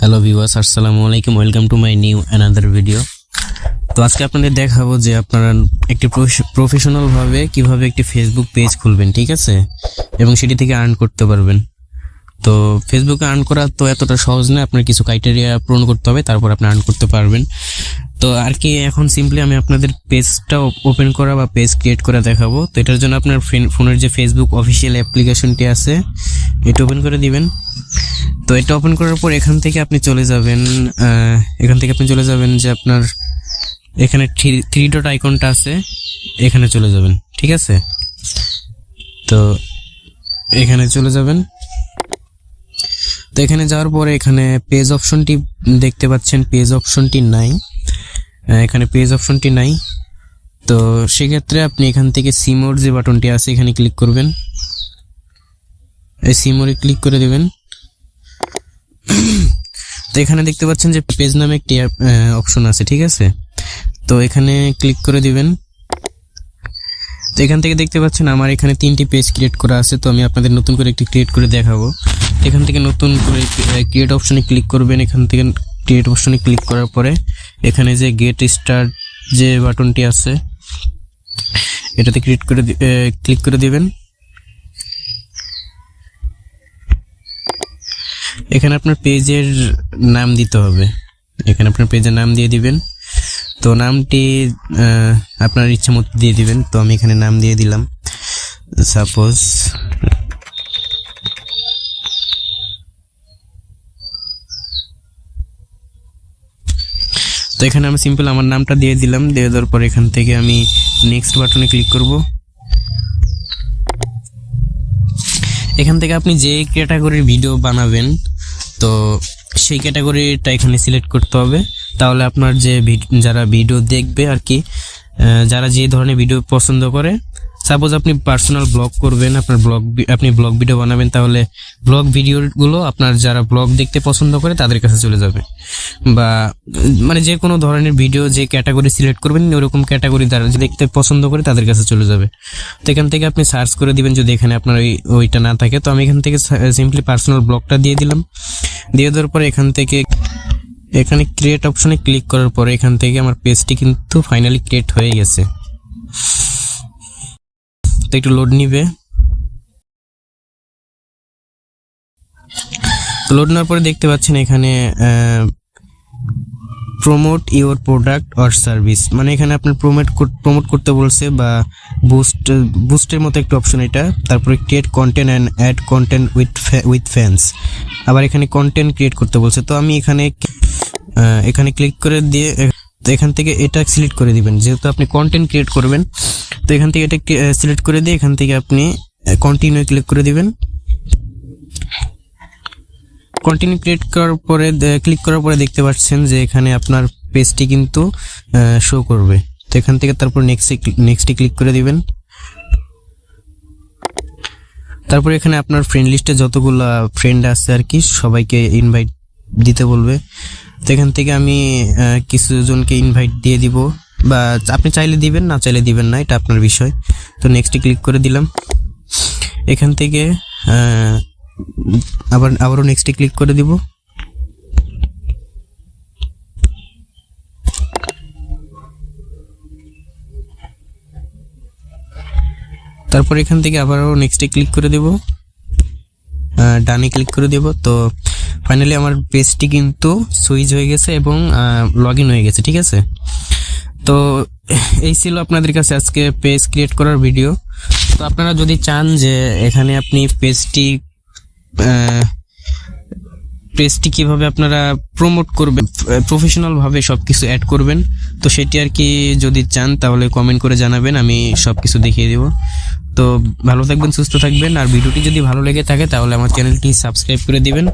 Hello viewers, আসসালামু আলাইকুম। Welcome to my new another video. তো আজকে আপনাদের দেখাবো যে আপনারা একটি প্রফেশনাল ভাবে কিভাবে একটি ফেসবুক পেজ খুলবেন, ঠিক আছে, এবং সেটি থেকে আর্ন করতে পারবেন। তো ফেসবুকে আর্ন করা তো এতটা সহজ নয়, আপনার কিছু ক্রাইটেরিয়া পূরণ করতে হবে, তারপর আপনি আর্ন করতে পারবেন। তো আর কি, এখন সিম্পলি আমি আপনাদের পেজটা ওপেন করা বা পেজ ক্রিয়েট করে দেখাবো। তো এটার জন্য আপনার ফোনের যে ফেসবুক অফিসিয়াল অ্যাপ্লিকেশনটি আছে এটা ওপেন করে দিবেন। তো এটা ওপেন করার পর এখান থেকে আপনি চলে যাবেন যে আপনার এখানে থ্রি ডট আইকনটা আছে, এখানে চলে যাবেন, ঠিক আছে। তো এখানে চলে যাবেন। তো এখানে যাওয়ার পরে এখানে পেজ অপশনটি দেখতে পাচ্ছেন, পেজ অপশনটি নাই, এখানে পেজ অপশনটি নাই। তো সেক্ষেত্রে আপনি এখান থেকে সিমোর যে বাটনটি আছে এখানে ক্লিক করবেন, এই সিমোরে ক্লিক করে দেবেন। তো এখানে দেখতে পাচ্ছেন যে পেজ নামে একটি অপশন আছে, ঠিক আছে। তো এখানে ক্লিক করে দিবেন। তো এখান থেকে দেখতে পাচ্ছেন আমার এখানে 3টি পেজ ক্রিয়েট করা আছে। তো আমি আপনাদের নতুন করে একটি ক্রিয়েট করে দেখাবো। এখান থেকে নতুন করে ক্রিয়েট অপশনে ক্লিক করবেন। এখান থেকে ক্রিয়েট অপশনে ক্লিক করার পরে এখানে যে গেট স্টার্ট যে বাটনটি আছে এটাতে ক্লিক করে দিবেন। এখানে আপনার পেজের নাম দিতে হবে, এখানে আপনার পেজের নাম দিয়ে দিবেন। তো নামটি আপনার ইচ্ছে মতো দিয়ে দিবেন। তো আমি এখানে নাম দিয়ে দিলাম সাপোজ। তো এখানে আমি সিম্পল আমার নামটা দিয়ে দিলাম। দিয়ে দেওয়ার পর এখান থেকে আমি নেক্সট বাটনে ক্লিক করব। এখান থেকে আপনি যে ক্যাটাগরির ভিডিও বানাবেন তো সেই ক্যাটাগরিটা এখানে সিলেক্ট করতে হবে। তাহলে আপনার যে যারা ভিডিও দেখবে আর কি, যারা যে ধরনের ভিডিও পছন্দ করে, সাপোজ আপনি পার্সোনাল ব্লগ করবেন, আপনি ব্লগ ভিডিও বানাবেন, তাহলে ব্লগ ভিডিওগুলো আপনার যারা ব্লগ দেখতে পছন্দ করে তাদের কাছে চলে যাবে। বা মানে যে কোনো ধরনের ভিডিও যে ক্যাটাগরি সিলেক্ট করবেন ওরকম ক্যাটাগরি যারা দেখতে পছন্দ করে তাদের কাছে চলে যাবে। তো এখান থেকে আপনি সার্চ করে দিবেন যদি এখানে আপনার ওইটা না থাকে। তো আমি এখান থেকে সিম্পলি পার্সোনাল ব্লগটা দিয়ে দিলাম। দিয়ে দেওয়ার পরে এখানে ক্রিয়েট অপশনে ক্লিক করার পরে এখান থেকে আমার পেজটি কিন্তু ফাইনালি ক্রিয়েট হয়ে গেছে। তো একটু লোড নিবে। লোড নেওয়ার পরে দেখতে পাচ্ছেন এখানে promote your product or service, মানে এখানে আপনার প্রমোট করতে বলছে বা বুস্টের মতো একটা অপশন এটা। তারপরে create content and add content with fans, আবার এখানে কন্টেন্ট ক্রিয়েট করতে বলছে। তো আমি এখানে ক্লিক করে দিয়ে তো এখান থেকে এটা সিলেক্ট করে দিবেন, যেহেতু আপনি কন্টেন্ট ক্রিয়েট করবেন। তো এখান থেকে এটা সিলেক্ট করে দিয়ে এখান থেকে আপনি কন্টিনিউ ক্লিক করে দিবেন। কন্টিনিউ ক্লিক করার পরে দেখতে পাচ্ছেন যে এখানে আপনার পেজটি কিন্তু শো করবে। তো এখান থেকে তারপর নেক্সটে ক্লিক করে দিবেন। তারপর এখানে আপনার ফ্রেন্ড লিস্টে যতগুলো ফ্রেন্ড আছে আর কি সবাইকে ইনভাইট দিতে বলবে। তো এখান থেকে আমি কিছু জনকে ইনভাইট দিয়ে দিব, বা আপনি চাইলে দিবেন, না চাইলে দিবেন না, এটা আপনার বিষয়। তো নেক্সটে ক্লিক করে দিলাম। এখান থেকে আবারও নেক্সটে ক্লিক করে দিব। তারপর এখান থেকে আবারও নেক্সটে ক্লিক করে দেব, ডানে ক্লিক করে দেব। তো ফাইনালি আমার পেজটি কিন্তু সুইচ হয়ে গেছে এবং লগ ইন হয়ে গেছে, ঠিক আছে। তো এই ছিল আপনাদের কাছে আজকে পেজ ক্রিয়েট করার ভিডিও। তো আপনারা যদি চান যে এখানে আপনি পেজটি কিভাবে আপনারা প্রমোট করবেন, প্রফেশনাল ভাবে সবকিছু অ্যাড করবেন, তো সেটি আর কি যদি চান তাহলে কমেন্ট করে জানাবেন, আমি সবকিছু দেখিয়ে দেব। তো ভালো থাকবেন, সুস্থ থাকবেন। আর ভিডিওটি যদি ভালো লেগে থাকে তাহলে আমার চ্যানেলটি সাবস্ক্রাইব করে দিবেন।